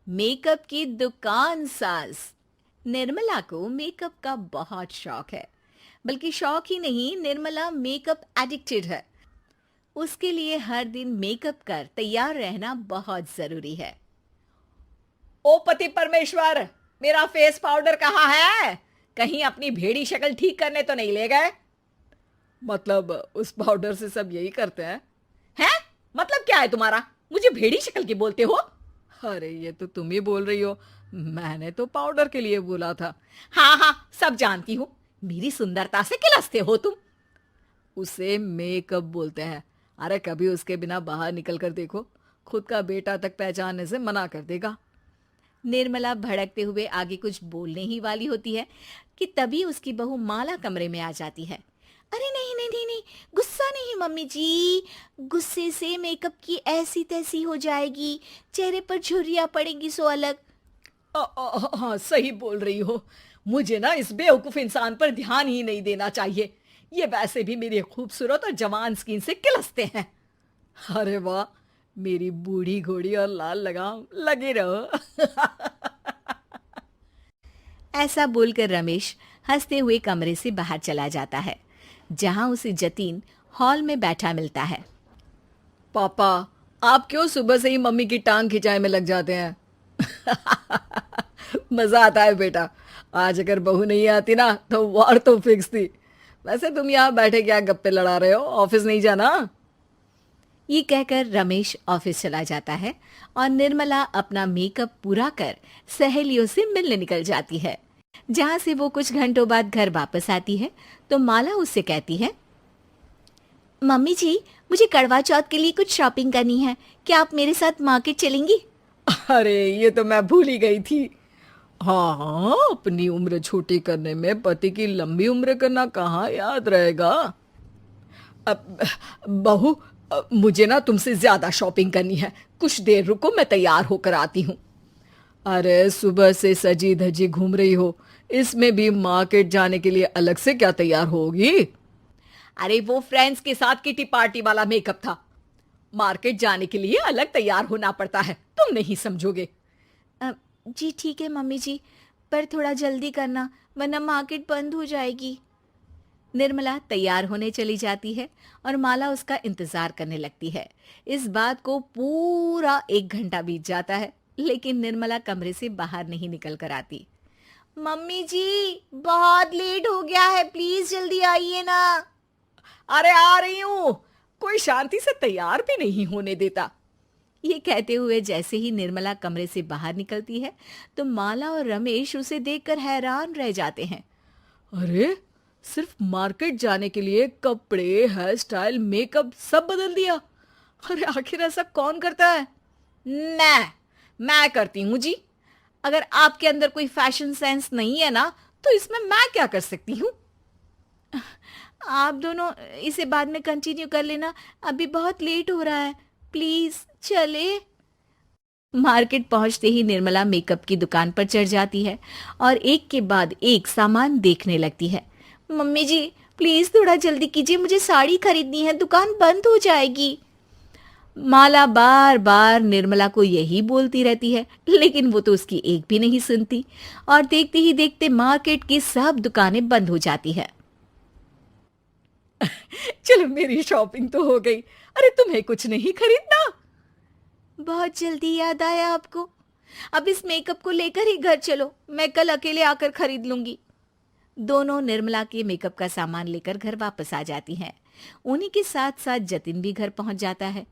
Makeup की दुकान साज। निर्मला को मेकअप का बहुत शौक है। बल्कि शौक ही नहीं, निर्मला मेकअप एडिक्टेड है। उसके लिए हर दिन मेकअप कर तैयार रहना बहुत जरूरी है। ओ पति परमेश्वर, मेरा फेस पाउडर कहाँ है? कहीं अपनी भेड़ी शक्ल ठीक करने तो नहीं ले गए? मतलब उस पाउडर से सब यही करते हैं। हैं? मतलब क्या है तुम्हारा? मुझे भेड़ी शक्ल की बोलते हो? अरे ये तो तुम ही बोल रही हो, मैंने तो पाउडर के लिए बोला था। हाँ हाँ, सब जानती हूँ। मेरी सुंदरता से किलसते हो तुम। उसे मेकअप बोलते हैं। अरे कभी उसके बिना बाहर निकल कर देखो, खुद का बेटा तक पहचानने से मना कर देगा। निर्मला भड़कते हुए आगे कुछ बोलने ही वाली होती है कि तभी उसकी बहू माला कमरे में आ जाती है। अरे नहीं नहीं नहीं नहीं, गुस्सा नहीं मम्मी जी। गुस्से से मेकअप की ऐसी तैसी हो जाएगी, चेहरे पर झुर्रियां पड़ेगी सो अलग। हाँ सही बोल रही हो। मुझे ना इस बेवकूफ इंसान पर ध्यान ही नहीं देना चाहिए। ये वैसे भी मेरी खूबसूरत और जवान स्किन से किलसते हैं। अरे वाह, मेरी बूढ़ी घोड़ी और लाल लगाम, लगे रहो। ऐसा बोलकर रमेश हंसते हुए कमरे से बाहर चला जाता है, जहां उसे जतीन हॉल में बैठा मिलता है। पापा, आप क्यों सुबह से ही मम्मी की टांग खिंचाई में लग जाते हैं? मजा आता है बेटा। आज अगर बहू नहीं आती ना तो वार तो फिक्स थी। वैसे तुम यहाँ बैठे क्या गप्पे लड़ा रहे हो? ऑफिस नहीं जाना? ये कहकर रमेश ऑफिस चला जाता है और निर्मला अपना मेकअप पूरा कर सहेलियों से मिलने निकल जाती है। जहां से वो कुछ घंटों बाद घर वापस आती है तो माला उससे कहती है, मम्मी जी, मुझे करवा चौथ के लिए कुछ शॉपिंग करनी है। क्या आप मेरे साथ मार्केट चलेंगी? अरे ये तो मैं भूल ही गई थी। हाँ हाँ, अपनी उम्र छोटी करने में पति की लंबी उम्र करना कहाँ याद रहेगा। अब बहू, मुझे ना तुमसे ज्यादा शॉपिंग करनी है। कुछ देर रुको, मैं तैयार होकर आती हूँ। अरे सुबह से सजी धजी घूम रही हो, इसमें भी मार्केट जाने के लिए अलग से क्या तैयार होगी? अरे वो फ्रेंड्स के साथ किटी पार्टी वाला मेकअप था। मार्केट जाने के लिए अलग तैयार होना पड़ता है, तुम नहीं समझोगे। जी ठीक है मम्मी जी, पर थोड़ा जल्दी करना वरना मार्केट बंद हो जाएगी। निर्मला तैयार होने चली जाती है और माला उसका इंतजार करने लगती है। इस बात को पूरा 1 घंटा बीत जाता है, लेकिन निर्मला कमरे से बाहर नहीं निकल कर आती। मम्मी जी, बहुत लेट हो गया है, प्लीज जल्दी आइए ना। अरे आ रही हूँ। कोई शांति से तैयार भी नहीं होने देता। ये कहते हुए जैसे ही निर्मला कमरे से बाहर निकलती है तो माला और रमेश उसे देखकर हैरान रह जाते हैं। अरे सिर्फ मार्केट जाने के लिए कपड़े, हेयर स्टाइल, मेकअप सब बदल दिया। अरे आखिर ऐसा कौन करता है? मैं करती हूँ जी। अगर आपके अंदर कोई फैशन सेंस नहीं है ना, तो इसमें मैं क्या कर सकती हूँ? आप दोनों इसे बाद में कंटिन्यू कर लेना, अभी बहुत लेट हो रहा है, प्लीज चले। मार्केट पहुंचते ही निर्मला मेकअप की दुकान पर चढ़ जाती है और एक के बाद एक सामान देखने लगती है। मम्मी जी, प्लीज थोड़ा जल्दी कीजिए, मुझे साड़ी खरीदनी है, दुकान बंद हो जाएगी। माला बार बार निर्मला को यही बोलती रहती है, लेकिन वो तो उसकी एक भी नहीं सुनती और देखते ही देखते मार्केट की सब दुकानें बंद हो जाती है। चलो मेरी शॉपिंग तो हो गई। अरे तुम्हें कुछ नहीं खरीदना? बहुत जल्दी याद आया आपको। अब इस मेकअप को लेकर ही घर चलो, मैं कल अकेले आकर खरीद लूंगी। दोनों निर्मला के मेकअप का सामान लेकर घर वापस आ जाती हैं। उन्हीं के साथ साथ जतिन भी घर पहुंच जाता है।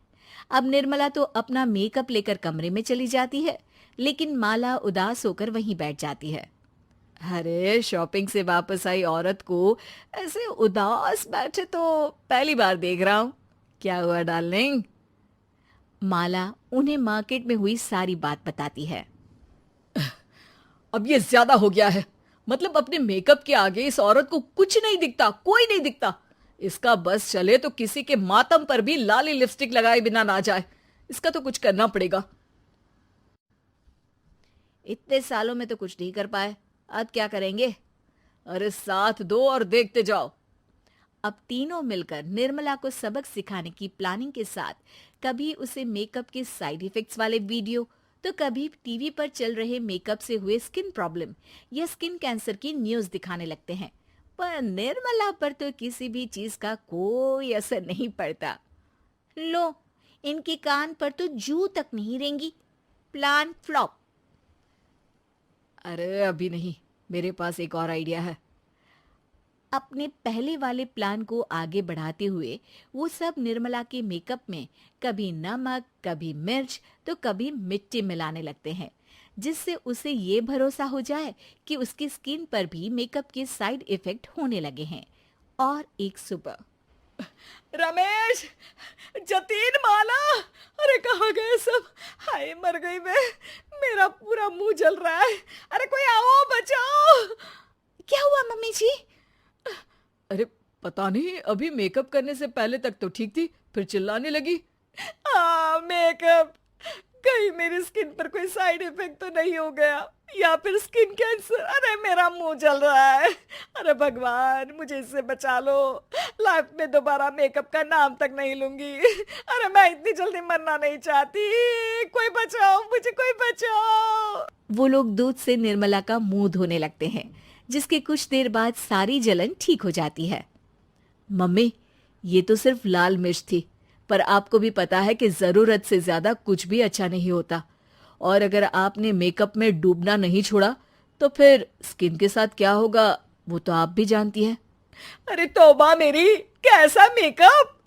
अब निर्मला तो अपना मेकअप लेकर कमरे में चली जाती है, लेकिन माला उदास होकर वहीं बैठ जाती है। अरे शॉपिंग से वापस आई औरत को ऐसे उदास बैठे तो पहली बार देख रहा हूँ। क्या हुआ डार्लिंग? माला उन्हें मार्केट में हुई सारी बात बताती है। अब ये ज्यादा हो गया है। मतलब अपने मेकअप के आगे इस औरत को कुछ नहीं दिखता, कोई नहीं दिखता। इसका बस चले तो किसी के मातम पर भी लाली लिपस्टिक लगाए बिना ना जाए। इसका तो कुछ करना पड़ेगा। इतने सालों में तो कुछ नहीं कर पाए, अब क्या करेंगे? अरे साथ दो और देखते जाओ। अब तीनों मिलकर निर्मला को सबक सिखाने की प्लानिंग के साथ कभी उसे मेकअप के साइड इफेक्ट्स वाले वीडियो तो कभी टीवी पर चल रहे मेकअप से हुए स्किन प्रॉब्लम या स्किन कैंसर की न्यूज़ दिखाने लगते हैं। पर निर्मला पर तो किसी भी चीज़ का कोई असर नहीं पड़ता। लो, इनके कान पर तो जू तक नहीं रेंगी। Plan flop. अरे अभी नहीं, मेरे पास एक और आइडिया है। अपने पहले वाले प्लान को आगे बढ़ाते हुए वो सब निर्मला के मेकअप में कभी नमक, कभी मिर्च तो कभी मिट्टी मिलाने लगते हैं, जिससे उसे ये भरोसा हो जाए कि उसकी स्किन पर भी मेकअप के साइड इफेक्ट होने लगे हैं। और एक सुबह रमेश, जतीन, माला, अरे कहाँ गए सब? हाय मर गई मैं, मेरा पूरा मुंह जल रहा है। अरे कोई आओ, बचाओ। क्या हुआ मम्मी जी? अरे पता नहीं, अभी मेकअप करने से पहले तक तो ठीक थी, फिर चिल्लाने लगी। हाँ मेकअप, कहीं मेरी स्किन पर कोई साइड इफेक्ट तो नहीं हो गया, या फिर स्किन कैंसर। अरे मेरा मुंह जल रहा है। अरे भगवान, मुझे इससे बचा लो। लाइफ में दोबारा मेकअप का नाम तक नहीं लूंगी। अरे मैं इतनी जल्दी मरना नहीं चाहती। कोई बचाओ मुझे, कोई बचाओ। वो लोग दूध से निर्मला का मुंह धोने लगते हैं, जिसके कुछ देर बाद सारी जलन ठीक हो जाती है। मम्मी, ये तो सिर्फ लाल मिर्च थी, पर आपको भी पता है कि जरूरत से ज्यादा कुछ भी अच्छा नहीं होता। और अगर आपने मेकअप में डूबना नहीं छोड़ा तो फिर स्किन के साथ क्या होगा वो तो आप भी जानती हैं। अरे तौबा मेरी, कैसा मेकअप!